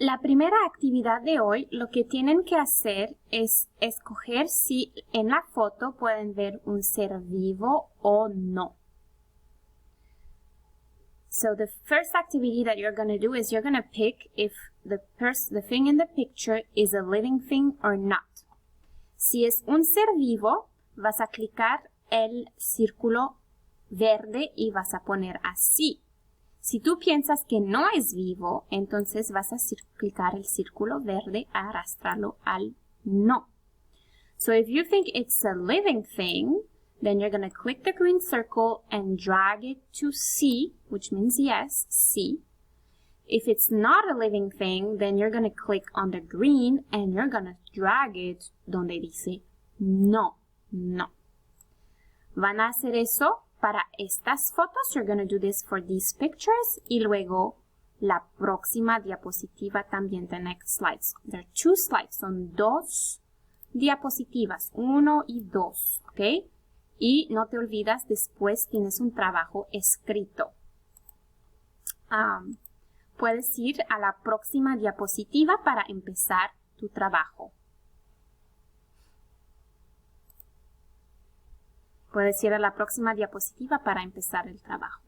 La primera actividad de hoy, lo que tienen que hacer es escoger si en la foto pueden ver un ser vivo o no. So the first activity that you're going to do is you're going to pick if the thing in the picture is a living thing or not. Si es un ser vivo, vas a clicar el círculo verde y vas a poner así. Si tú piensas que no es vivo, entonces vas a clicar el círculo verde, a arrastrarlo al no. So if you think it's a living thing, then you're going to click the green circle and drag it to C, which means yes, C. If it's not a living thing, then you're going to click on the green and you're going to drag it donde dice no, no. Van a hacer eso para estas fotos. You're going to do this for these pictures. Y luego la próxima diapositiva también, the next slides. There are 2 slides. Son 2 diapositivas, 1 y 2, ¿ok? Y no te olvidas, después tienes un trabajo escrito. Puedes ir a la próxima diapositiva para empezar tu trabajo. Puedes ir a la próxima diapositiva para empezar el trabajo.